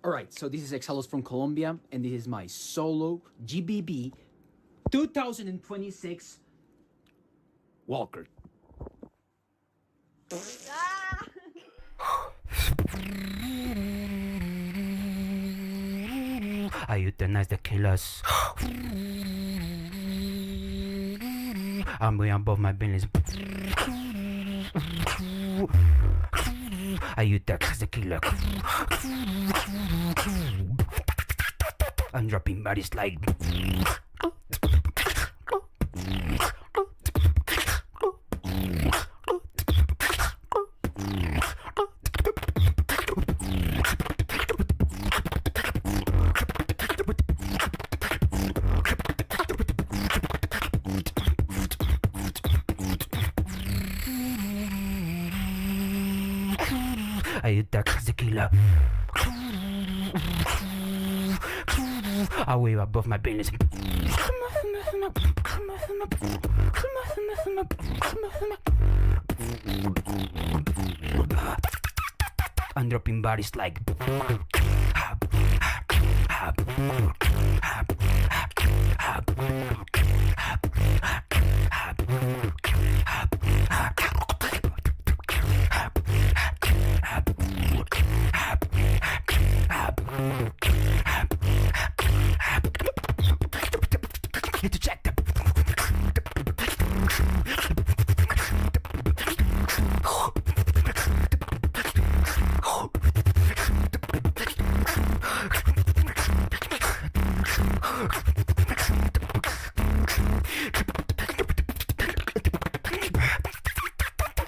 Alright, so this is Exallos from Colombia, and this is my solo GBB 2026 Wildcard. I euthanize the killers. I'm way above my business. I euthanize the killer. I'm dropping bodies like. I attack the killer. I wave above my business. I'm dropping bodies like. Need to check them.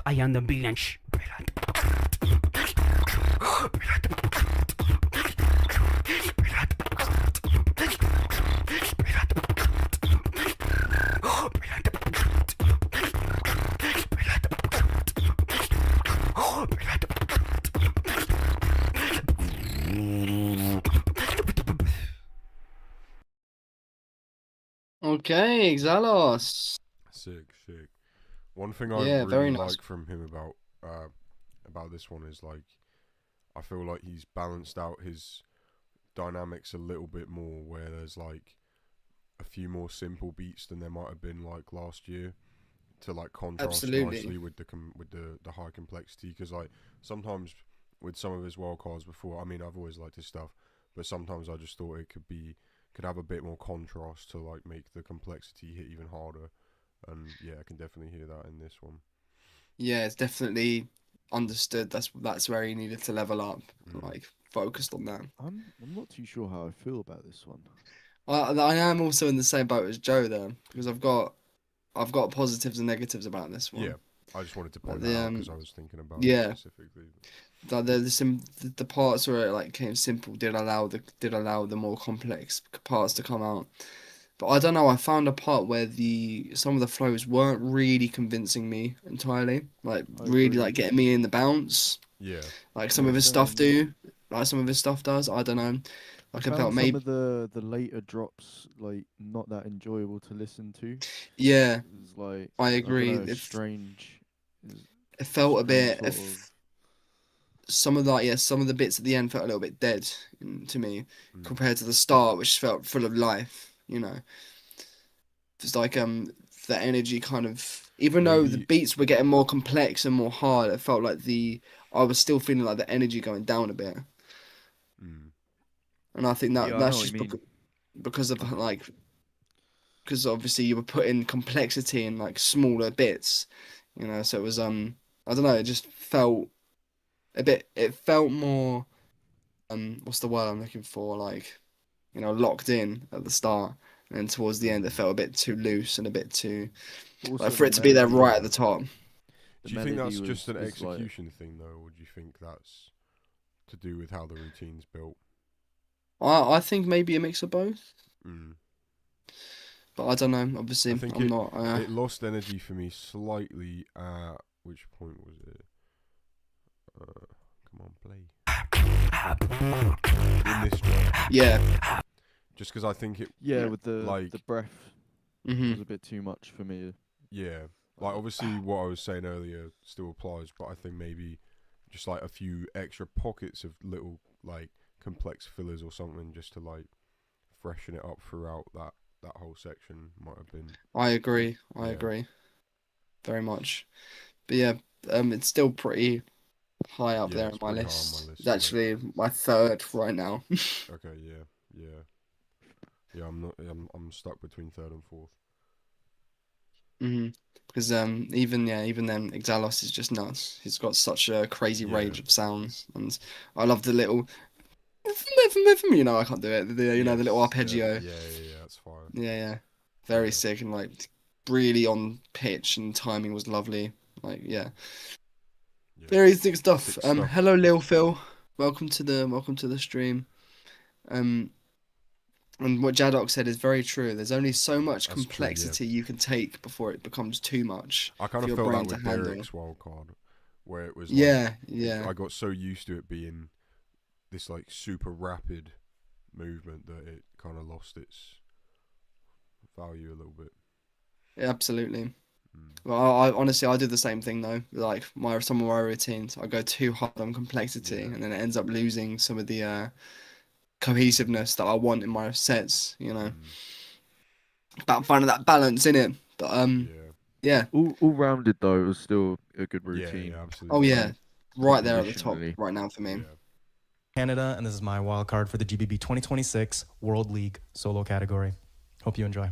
I am the billion. Okay, Exallos. Sick. One thing I Yeah, very really nice. like from him about this one is like I feel like he's balanced out his dynamics a little bit more, where there's like a few more simple beats than there might have been like last year, to like contrast Absolutely. nicely with the high complexity. Because like sometimes with some of his wild cards before, I mean I've always liked his stuff, but sometimes I just thought it could have a bit more contrast to like make the complexity hit even harder. And yeah, I can definitely hear that in this one. Yeah, it's definitely understood. That's where he needed to level up, Mm. like focused on that. I'm not too sure how I feel about this one. I am also in the same boat as Joe there, because I've got positives and negatives about this one. Yeah, I just wanted to point The, that out because I was thinking about yeah. it specifically. The parts where it like came simple did allow the more complex parts to come out. But I don't know, I found a part where some of the flows weren't really convincing me entirely. Like I really agree. like getting me in the bounce. Yeah, Like some Yeah, of his same. stuff do. Like some of his stuff does. I don't know. Like I found felt some maybe of the later drops like not that enjoyable to listen to. yeah, It's like I don't agree. know, strange. It felt a strange bit sort of- some of the bits at the end felt a little bit dead to me Mm. compared to the start, which felt full of life, you know. It's like the energy kind of, even though the Maybe- beats were getting more complex and more hard, it felt like I was still feeling like the energy going down a bit. Mm. And I think Yeah, I know that's what just you mean. because of like, because obviously you were putting complexity in like smaller bits, you know. So it was I don't know, it just felt a bit. It felt more what's the word I'm looking for? Like, you know, locked in at the start, and then towards the end it felt a bit too loose and a bit too Also, like for the it to be there melody- right at the top. Do you think that's melody just an was like- execution thing though, or do you think that's to do with how the routine's built? I think maybe a mix of both, Mm. but I don't know. Obviously, I think I'm not. It lost energy for me slightly at which point was it? Come on, play. In this drop, Yeah. just because I think it. Yeah, with the like- breath Mhm. was a bit too much for me. Yeah, like obviously what I was saying earlier still applies, but I think maybe just like a few extra pockets of little like complex fillers or something just to like freshen it up throughout that whole section might have been. I agree. I Yeah. agree very much. But yeah, it's still pretty high up Yeah, there it's on my pretty high on my list. list, It's yeah. actually my third right now. Okay, yeah. I'm stuck between third and fourth. Because even then, Exallos is just nuts. He's got such a crazy Yeah. range of sounds, and I love the little, you know, I can't do it. The the little Yes, arpeggio. Yeah, that's fire. Yeah. Very Yeah. sick and like really on pitch and timing was lovely. Like yeah, Yeah. very sick stuff. Sick stuff. Hello Lil Phil, welcome to the stream. And what Jadok said is very true. There's only so much That's true, yeah. complexity you can take before it becomes too much I kind for of your felt brain that to with handle. Derek's wild card, where it was like Yeah. I got so used to it being this like super rapid movement that it kind of lost its value a little bit. Absolutely. Mm. Well, I honestly I do the same thing though. Like some of my routines, I go too hard on complexity, Yeah. and then it ends up losing some of the cohesiveness that I want in my sets. You know, about finding that balance in it. But yeah. All rounded though, it was still a good routine. Yeah, absolutely. Oh yeah, right there at the top Compositionally. right now for me. Yeah. Canada, and this is my wild card for the GBB 2026 World League solo category. Hope you enjoy.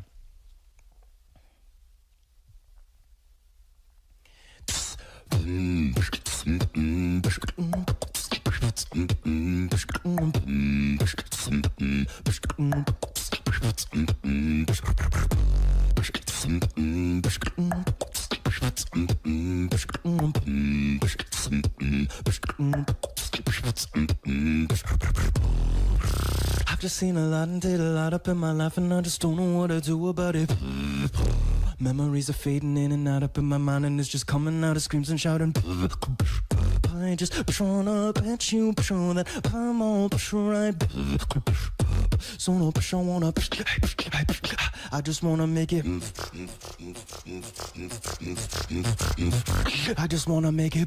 I've just seen a lot and did a lot up in my life, and I just don't know what to do about it. Memories are fading in and out up in my mind, and it's just coming out of screams and shouting. I just wanna bet you that I'm all right. So no push, I wanna. I just wanna make it. I just wanna make it.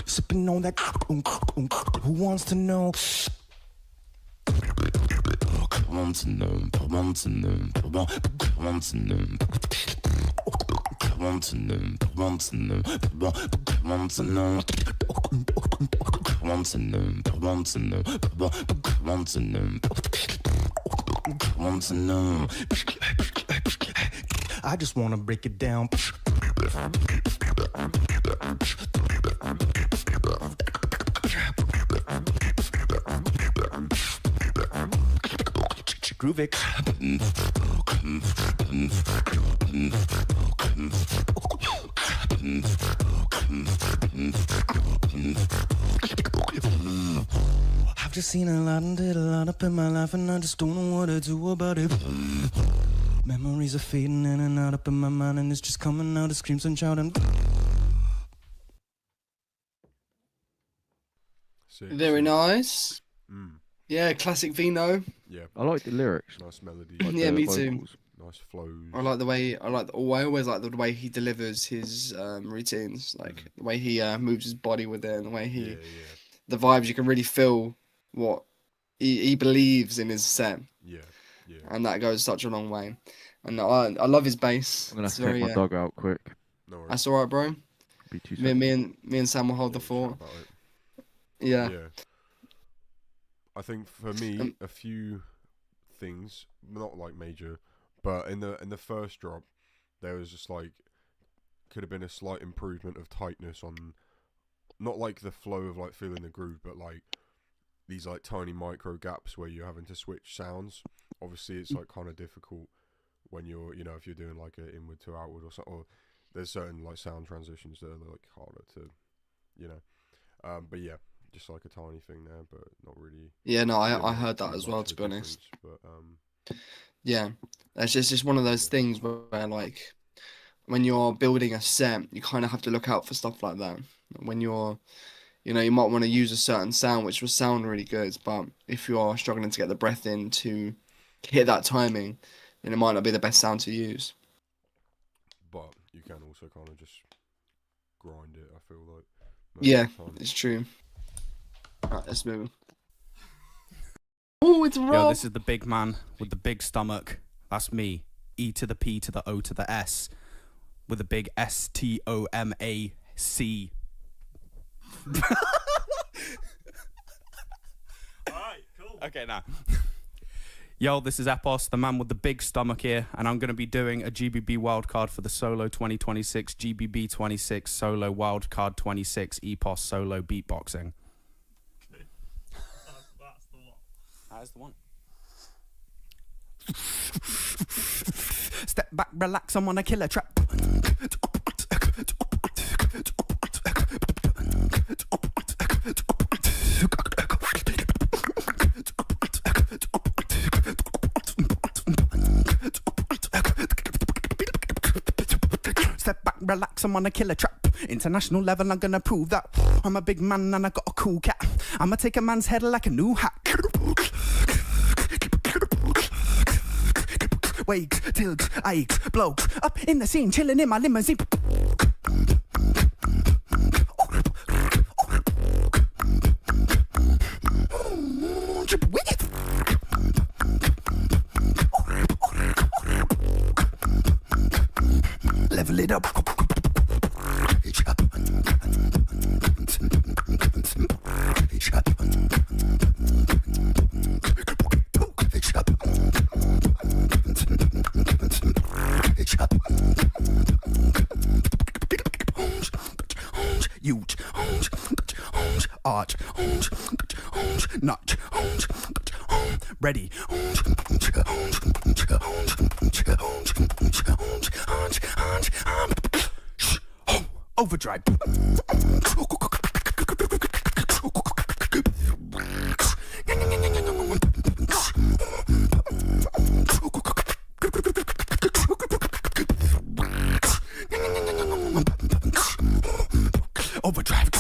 Sipping on that. Who wants to know? Want to know? Want to know? Want to know? Want to know? Want to know? Want to know? Want to know? Want to know? Want to know? Want to know? I just wanna break it down. Groove it. I've just seen a lot and did a lot up in my life, and I just don't know what to do about it. Memories are fading in and out up in my mind, and it's just coming out of screams and shouting. Sick, Very sick. nice. Yeah, classic Vino. Yeah. I like the lyrics. Nice melody. Like Yeah, the me too. vocals. Nice flows. I like the way I always like the way he delivers his routines, like the way he moves his body with it, and the way he Yeah. the vibes. You can really feel what he believes in his set, Yeah. and that goes such a long way. And I love his bass. I'm gonna It's have to take very my dog out quick. No worries. that's all right, bro. Be 2 Me, seconds. me and Sam will hold Yeah, the chat fort. about it. Yeah. I think for me, a few things, not like major, but in the first drop, there was just like could have been a slight improvement of tightness on, not like the flow of like feeling the groove, but like these like tiny micro gaps where you're having to switch sounds. Obviously, it's like kind of difficult when you're, you know, if you're doing like an inward to outward or something. Or there's certain like sound transitions that are like harder to, you know. But yeah, just like a tiny thing there, but not really. Yeah, no, yeah, I not heard that too as well, much to of be a honest. difference, But Yeah, it's just one of those things where like when you're building a set, you kind of have to look out for stuff like that. When you're you know, you might want to use a certain sound which will sound really good, but if you are struggling to get the breath in to hit that timing, then it might not be the best sound to use. But you can also kind of just grind it, I feel like. Yeah, it's true. Alright, let's move. Oh, it's Yo, Rob! this is the big man with the big stomach. That's me. E to the P to the O to the S. With a big STOMAC. Alright, cool. Okay, now. Yo, this is Epos, the man with the big stomach here, and I'm going to be doing a GBB wildcard for the Solo 2026 GBB26 Solo Wildcard 26 Epos Solo Beatboxing. That's the one. That is the one. Step back, relax, I'm on a killer trap. Step back, relax, I'm on a killer trap. International level, I'm gonna prove that. I'm a big man and I got a cool cat. I'ma take a man's head like a new hat. Wakes, tilts, aches, blokes, up in the scene, chilling in my limousine. Level it up. Huge, arch, notch, ready, overdrive. Overdrive.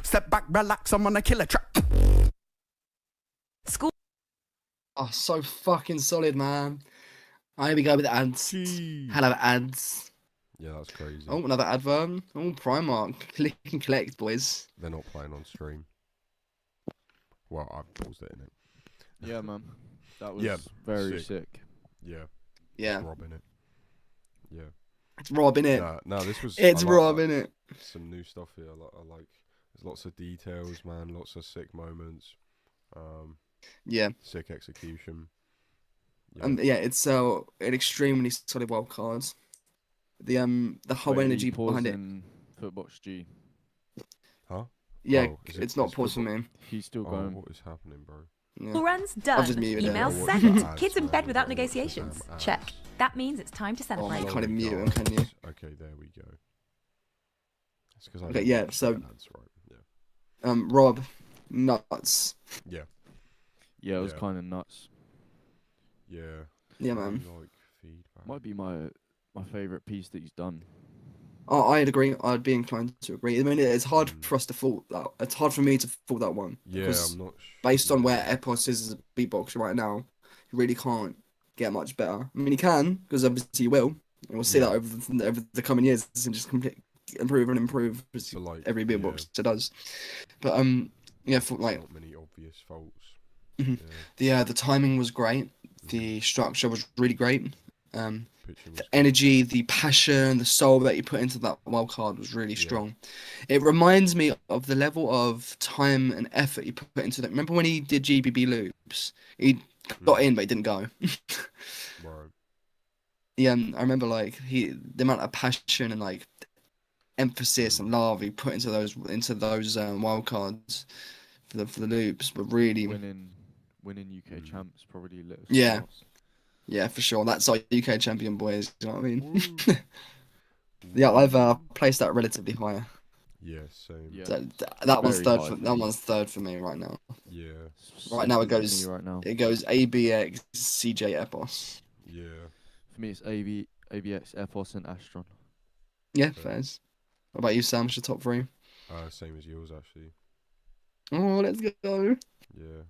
Step back, relax, I'm on a killer trap. School. Oh, so fucking solid, man. Here we go with the ads. Hello, ads. Yeah, that's crazy. Oh, another advert. Oh, Primark. Click and collect, boys. They're not playing on stream. Well, I've paused it in it. Yeah, man. That was Yeah, very sick. sick. Yeah. Yeah. Rob in it. Yeah. It's Rob, innit? No, this was. It's I like Rob, that. innit? Some new stuff here. I like. There's lots of details, man. Lots of sick moments. Yeah. Sick execution. Yeah, it's an extremely solid wild card. The whole Wait, are energy you behind it. pausing Footbox G? Huh? Yeah, Oh, is it's it- not is pausing football- me. He's still Oh, going. what is happening, bro? Yeah. School runs I've done. just muted it. Email Oh, sent. what's the Kids in ads, bed man? without What's the negotiations. damn ads? Check. That means it's time to Oh, celebrate. you can't even Sorry, mute them, can you? guys. Okay, there we go. It's 'cause I Okay, didn't yeah, watch so- the ads, right, yeah. Rob, nuts. Yeah. Yeah, it was Yeah. kind of nuts. Yeah. Yeah, Any, man. like feedback. Might be my favorite piece that he's done. Oh, I'd agree. I'd be inclined to agree. I mean, it's hard Mm. for us to fault that. It's hard for me to fault that one. Yeah, because I'm not. based on yeah. where Epos is as a beatboxer right now, you really can't get much better. I mean, he can, because obviously he will. And we'll see Yeah. that over the coming years and just improve and improve as But, like, every yeah. beatboxer does. But yeah, for like Not many obvious faults. Mhm. Yeah. the timing was great. The structure was really great. Pitching was The energy, the passion, the soul that you put into that wild card was really Yeah. strong. It reminds me of the level of time and effort he put into that. Remember when he did GBB loops? He got in, but he didn't go. Right. Yeah, I remember like the amount of passion and like emphasis and love he put into those wild cards for the loops were really Winning UK champs probably lit us Yeah. up. yeah, for sure. That's our UK champion, boys. You know what I mean? Woo. Yeah, I've placed that relatively higher. Yeah, same. Yeah. That one's Very third. high For, for that me. one's third for me right now. Yeah, Right now it Second for goes. me right now. It goes ABX, CJ, Epos. yeah. For me, it's ABX, Epos, and Astron. Yeah, Fair. fairs. What about you, Sam? What's your top three? Same as yours actually. Oh, let's go. Yeah.